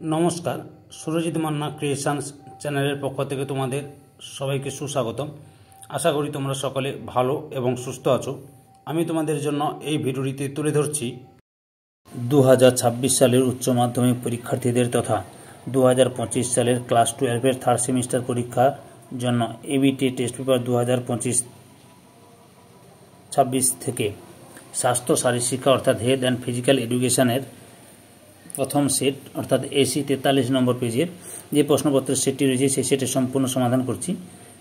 নমস্কার, সুরজিৎ মান্না ক্রিয়েশনস চ্যানেলের পক্ষ থেকে তোমাদের সবাইকে সুস্বাগতম। আশা করি তোমরা সকলে ভালো এবং সুস্থ আছো। আমি তোমাদের জন্য এই ভিডিওটিতে তুলে ধরছি 2026 সালের উচ্চ মাধ্যমিক পরীক্ষার্থীদের তথা 2025 সালের ক্লাস 12-এর থার্ড সেমিস্টার পরীক্ষার জন্য এবিটি টেস্ট পেপার 2025-26 থেকে স্বাস্থ্য শারীরিক শিক্ষা অর্থাৎ হেলথ অ্যান্ড ফিজিক্যাল এডুকেশনের প্রথম সেট অর্থাৎ এসি 43 নম্বর পেজের যে প্রশ্নপত্রের সেটটি রয়েছে সেই সেটের সম্পূর্ণ সমাধান করছি।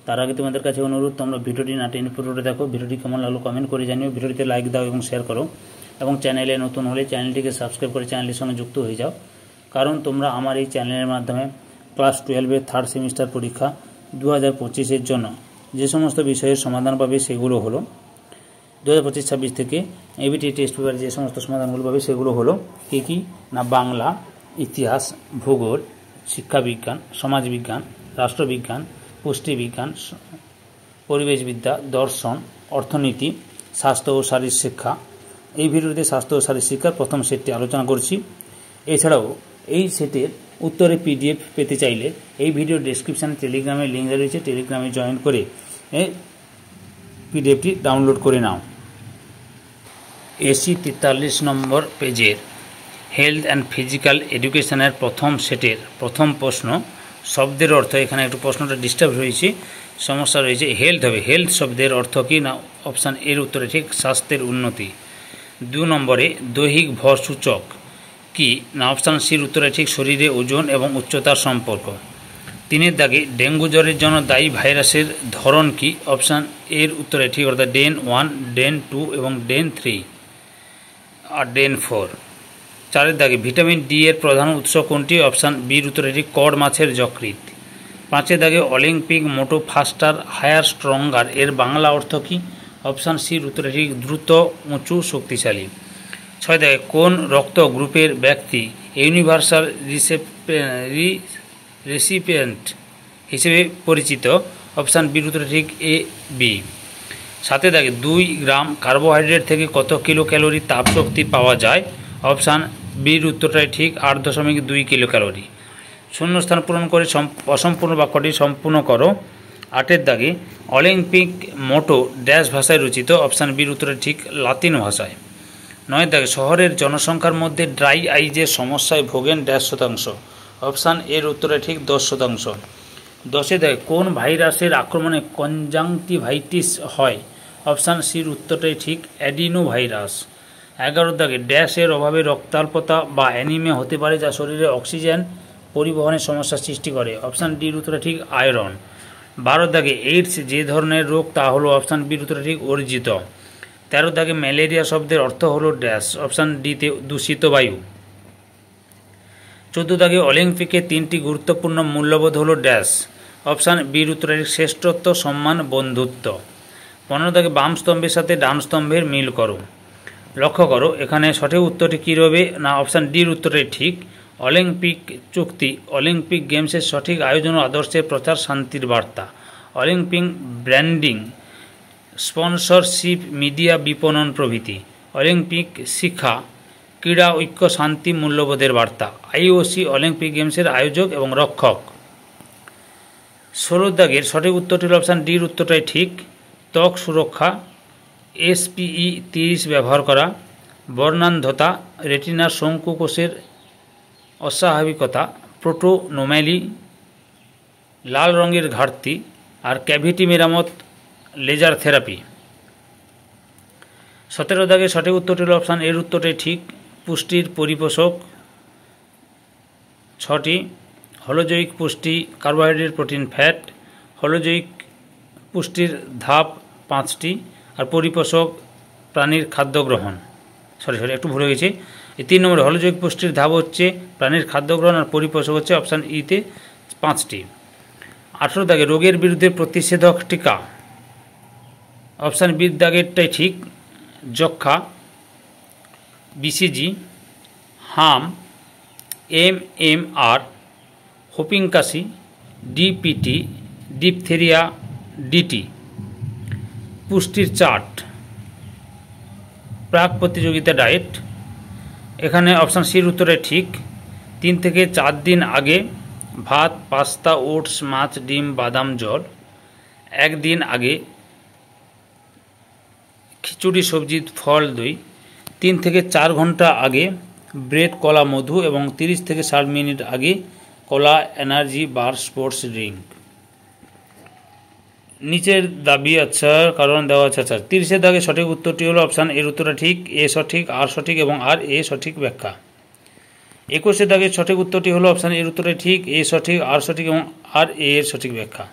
তার আগে তোমাদের কাছে অনুরোধ, তোমরা ভিডিওটি না টেনে পুরোটা দেখো। ভিডিওটি কেমন লাগলো কমেন্ট করে জানিও, ভিডিওটিতে লাইক দাও এবং শেয়ার করো, এবং চ্যানেলে নতুন হলে চ্যানেলটিকে সাবস্ক্রাইব করে চ্যানেলের সঙ্গে যুক্ত হয়ে যাও, কারণ তোমরা আমার এই চ্যানেলের মাধ্যমে ক্লাস 12-এর থার্ড সেমিস্টার পরীক্ষা 2025-এর জন্য যে সমস্ত বিষয়ের সমাধান পাবে সেগুলো হলো 2025-26 থেকে এবিটি টেস্ট পেপার যে সমস্ত সমাধানগুলো পাবে সেগুলো হলো কী কী না, বাংলা, ইতিহাস, ভূগোল, শিক্ষাবিজ্ঞান, সমাজবিজ্ঞান, রাষ্ট্রবিজ্ঞান, পুষ্টিবিজ্ঞান, পরিবেশবিদ্যা, দর্শন, অর্থনীতি, স্বাস্থ্য ও শারীরিক শিক্ষা। এই ভিডিওতে স্বাস্থ্য ও শারীরিক শিক্ষার প্রথম সেটটি আলোচনা করছি। এছাড়াও এই সেটের উত্তরে পিডিএফ পেতে চাইলে এই ভিডিও ডেসক্রিপশানে টেলিগ্রামের লিঙ্ক রয়েছে, টেলিগ্রামে জয়েন করে পিডিএফটি ডাউনলোড করে নাও। এসি 43 নম্বর পেজের হেলথ অ্যান্ড ফিজিক্যাল এডুকেশনের প্রথম সেটের প্রথম প্রশ্ন, শব্দের অর্থ। এখানে একটু প্রশ্নটা ডিস্টার্ব হয়েছে, সমস্যা রয়েছে। হেলথ হবে, হেলথ শব্দের অর্থ কী না, অপশান এর উত্তরে ঠিক স্বাস্থ্যের উন্নতি। 2 নম্বরে দৈহিক ভর সূচক কী না, অপশান সির উত্তরে ঠিক শরীরে ওজন এবং উচ্চতার সম্পর্ক। 3 দাগে ডেঙ্গু জ্বরের জন্য দায়ী ভাইরাসের ধরন কী, অপশান এর উত্তরে ঠিক অর্থাৎ ডেন 1, ডেন 2 এবং ডেন 3 আর ডেন 4। 4 দাগে ভিটামিন ডি এর প্রধান উৎস কোনটি, অপশান বির উত্তরে ঠিক কড মাছের যকৃৎ। 5 দাগে অলিম্পিক মোটো ফাস্টার হায়ার স্ট্রঙ্গার এর বাংলা অর্থ কী, অপশান সির উত্তরে ঠিক দ্রুত, উঁচু, শক্তিশালী। 6 দাগে কোন রক্ত গ্রুপের ব্যক্তি ইউনিভার্সাল রেসিপিয়েন্ট হিসেবে পরিচিত, অপশান বির উত্তরে ঠিক এ বি। 7 দাগে 2 গ্রাম কার্বোহাইড্রেট থেকে কত কিলো ক্যালোরি তাপশক্তি পাওয়া যায়, অপশান বির উত্তরটাই ঠিক 8.2 কিলো ক্যালোরি। শূন্যস্থান পূরণ করে অসম্পূর্ণ বাক্যটি সম্পূর্ণ করো। 8 দাগে অলিম্পিক মোটো ড্যাশ ভাষায় রচিত, অপশান বির উত্তরে ঠিক লাতিন ভাষায়। 9 দাগে শহরের জনসংখ্যার মধ্যে ড্রাই আইজের সমস্যায় ভোগেন ড্যাশ শতাংশ, অপশান এর উত্তরে ঠিক 10%। 10 দাগে কোন ভাইরাসের আক্রমণে কনজাংটিভাইটিস হয়, অপশান সির উত্তরটাই ঠিক অ্যাডিনো ভাইরাস। 11 দাগে ড্যাশের অভাবে রক্তাল্পতা বা অ্যানিমিয়া হতে পারে যা শরীরে অক্সিজেন পরিবহনের সমস্যা সৃষ্টি করে, অপশান ডির উত্তরে ঠিক আয়রন। 12 দাগে এইডস যে ধরনের রোগ তা হলো, অপশান বির উত্তরে ঠিক অর্জিত। 13 দাগে ম্যালেরিয়া শব্দের অর্থ হলো ড্যাশ, অপশান ডিতে দূষিত বায়ু। 14 দাগে অলিম্পিকে 3টি গুরুত্বপূর্ণ মূল্যবোধ হলো ড্যাশ, অপশান বির উত্তরে শ্রেষ্ঠত্ব, সম্মান, বন্ধুত্ব। 15 দাগে বাম স্তম্ভের সাথে ডান স্তম্ভের মিল করো। লক্ষ্য করো এখানে সঠিক উত্তরটি কী রবে না, অপশান ডির উত্তরটাই ঠিক অলিম্পিক চুক্তি, অলিম্পিক গেমসের সঠিক আয়োজন ও আদর্শের প্রচার, শান্তির বার্তা। অলিম্পিক ব্র্যান্ডিং, স্পন্সরশিপ, মিডিয়া বিপণন প্রভৃতি। অলিম্পিক শিক্ষা, ক্রীড়া, ঐক্য, শান্তি, মূল্যবোধের বার্তা। আইওসি অলিম্পিক গেমসের আয়োজক এবং রক্ষক। 16 দাগের সঠিক উত্তরটি হল অপশান ডির উত্তরটাই ঠিক ত্বক সুরক্ষা, SPE 30 ব্যবহার করা। বর্ণান্ধতা, রেটিনার শঙ্কুকোষের অস্বাভাবিকতা, প্রোটোনোম্যালি, লাল রঙের ঘাটতি, আর ক্যাভিটি মেরামত, লেজার থেরাপি। 17 দাগে সঠিক উত্তরটি হল অপশান এর উত্তরটাই ঠিক পুষ্টির পরিপোষক 6টি, হলোজৈক পুষ্টি, কার্বোহাইড্রেট, প্রোটিন, ফ্যাট। হলোজৈক পুষ্টির ধাপ 5টি, আর পরিপোষক প্রাণীর খাদ্য গ্রহণ। সরি একটু ভুলে গেছি। এই 3 নম্বরে হলোজৈক পুষ্টির ধাপ হচ্ছে প্রাণীর খাদ্য গ্রহণ, আর পরিপোষক হচ্ছে অপশান ইতে 5টি। 18 দাগে রোগের বিরুদ্ধে প্রতিষেধক টিকা, অপশান বির দাগেরটাই ঠিক যক্ষা, BCG, হাম, MMR, হোপিং কাশি, DPT, ডিপথেরিয়া, DT। পুষ্টির চার্ট, প্রাক প্রতিযোগিতা ডায়েট। এখানে অপশান সির উত্তরে ঠিক 3 থেকে 4 দিন আগে ভাত, পাস্তা, ওটস, মাছ, ডিম, বাদাম, জল। 1 দিন আগে খিচুড়ি, সবজি, ফল, দই। 3 থেকে 4 ঘন্টা আগে ব্রেড, কলা, মধু এবং 30 থেকে 60 মিনিট আগে কলা, এনার্জি বার, স্পোর্টস ড্রিঙ্ক। নিচের দাবি কারণ দেওয়া আছে। 30-এর দাগে সঠিক উত্তরটি হলো অপশান এর উত্তরটা ঠিক, এ সঠিক, আর সঠিক এবং আর এ সঠিক ব্যাখ্যা। 21-এর দাগে সঠিক উত্তরটি হলো অপশান এর উত্তরটা ঠিক, এ সঠিক, আর সঠিক এবং আর এ এর সঠিক ব্যাখ্যা।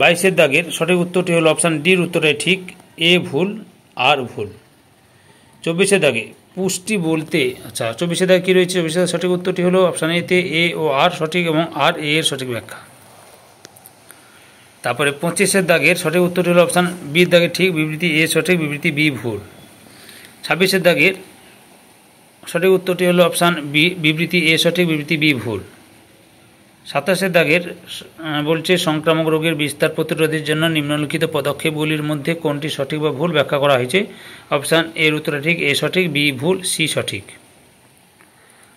22-এর দাগের সঠিক উত্তরটি হলো অপশান ডির উত্তরটাই ঠিক, এ ভুল, আর ভুল। 24-এর দাগে পুষ্টি বলতে 24-এর দাগে কী রয়েছে? 24-এর সঠিক উত্তরটি হলো অপশান এতে এ ও আর সঠিক এবং আর এ এর সঠিক ব্যাখ্যা। তারপরে 25-এর দাগের সঠিক উত্তরটি হলো অপশান বির দাগে ঠিক, বিবৃতি এ সঠিক, বিবৃতি বি ভুল। 26-এর দাগের সঠিক উত্তরটি হলো অপশান বি, বিবৃতি এ সঠিক, বিবৃতি বি ভুল। 27-এর দাগের বলছে সংক্রামক রোগের বিস্তার প্রতিরোধের জন্য নিম্নলিখিত পদক্ষেপগুলির মধ্যে কোনটি সঠিক বা ভুল ব্যাখ্যা করা হয়েছে? অপশান এর উত্তরটা ঠিক, এ সঠিক, বি ভুল, সি সঠিক।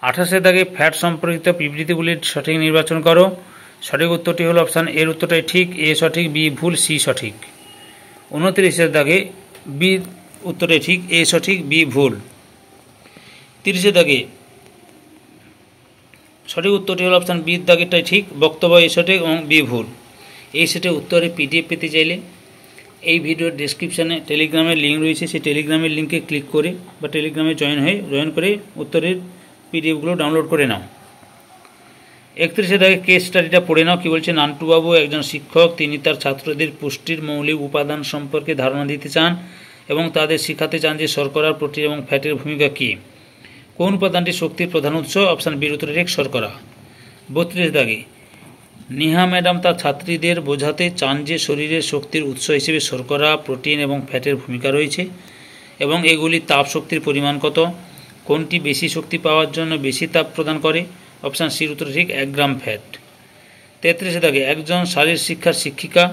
28-এর দাগে ফ্যাট সম্পর্কিত বিবৃতিগুলির সঠিক নির্বাচন করো। সঠিক উত্তরটি হলো অপশান এর উত্তরটাই ঠিক, এ সঠিক, বি ভুল, সি সঠিক। 29-এর দাগে বি উত্তরটাই ঠিক, এ সঠিক, বি ভুল। 30-এর দাগে সঠিক উত্তরটি হলো অপশান বির দাগেরটাই ঠিক, বক্তব্য এ সঠিক এবং বি ভুল। এই সেটে উত্তরে পিডিএফ পেতে চাইলে এই ভিডিওর ডেসক্রিপশানে টেলিগ্রামের লিঙ্ক রয়েছে, সেই টেলিগ্রামের লিঙ্কে ক্লিক করে বা টেলিগ্রামে জয়েন করে উত্তরের পিডিএফগুলো ডাউনলোড করে নাও। 31-এর দাগে কেস স্টাডিটা পড়ে নাও। কী বলছে? নান্টুবাবু একজন শিক্ষক, তিনি তার ছাত্রদের পুষ্টির মৌলিক উপাদান সম্পর্কে ধারণা দিতে চান এবং তাদের শেখাতে চান যে শর্করা, প্রোটিন এবং ফ্যাটের ভূমিকা কী। কোন উপাদানটি শক্তির প্রধান উৎস? অপশান বির উত্তরে ঠিক, শর্করা। 32 দাগে নেহা ম্যাডাম তার ছাত্রীদের বোঝাতে চান যে শরীরের শক্তির উৎস হিসেবে শর্করা, প্রোটিন এবং ফ্যাটের ভূমিকা রয়েছে এবং এগুলি তাপ শক্তির পরিমাণ কত। কোনটি বেশি শক্তি পাওয়ার জন্য বেশি তাপ প্রদান করে? অপশান সির উত্তরে ঠিক, 1 গ্রাম ফ্যাট। 33 দাগে একজন শারীর শিক্ষার শিক্ষিকা,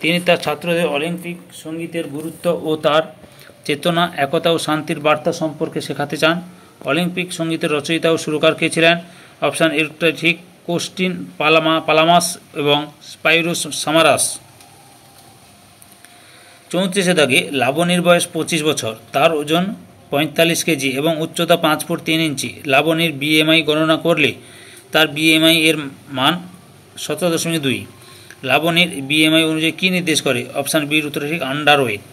তিনি তার ছাত্রদের অলিম্পিক সঙ্গীতের গুরুত্ব ও তার চেতনা, একতা ও শান্তির বার্তা সম্পর্কে শেখাতে চান। অলিম্পিক সঙ্গীতের রচয়িতা ও সুরকার কে ছিলেন? অপশান এর উত্তর ঠিক, কোস্টিন পালামাস এবং স্পাইরোস সামারাস। 34 দাগে লাবণীর বয়স 25 বছর, তার ওজন 45 কেজি এবং উচ্চতা 5 ফুট 3 ইঞ্চি। লাবণীর বিএমআই গণনা করলে তার বিএমআই এর মান 17.2। লাবণীর বিএমআই অনুযায়ী কী নির্দেশ করে? অপশান বির উত্তর ঠিক, আন্ডারওয়েট।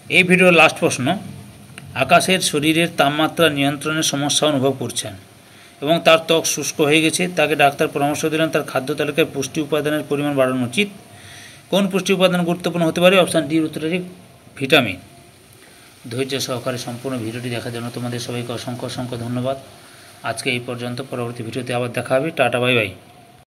এই ভিডিওর লাস্ট প্রশ্ন, আকাশের শরীরের তাপমাত্রা নিয়ন্ত্রণের সমস্যা অনুভব করছেন এবং তার ত্বক শুষ্ক হয়ে গেছে। তাকে ডাক্তার পরামর্শ দিলেন তার খাদ্য তালিকায় পুষ্টি উপাদানের পরিমাণ বাড়ানো উচিত। কোন পুষ্টি উপাদান গুরুত্বপূর্ণ হতে পারে? অপশান ডির উত্তর ঠিক, ভিটামিন। ধৈর্য সহকারে সম্পূর্ণ ভিডিওটি দেখার জন্য তোমাদের সবাইকে অসংখ্য ধন্যবাদ। আজকে এই পর্যন্ত, পরবর্তী ভিডিওতে আবার দেখা হবে। Tata, bye bye.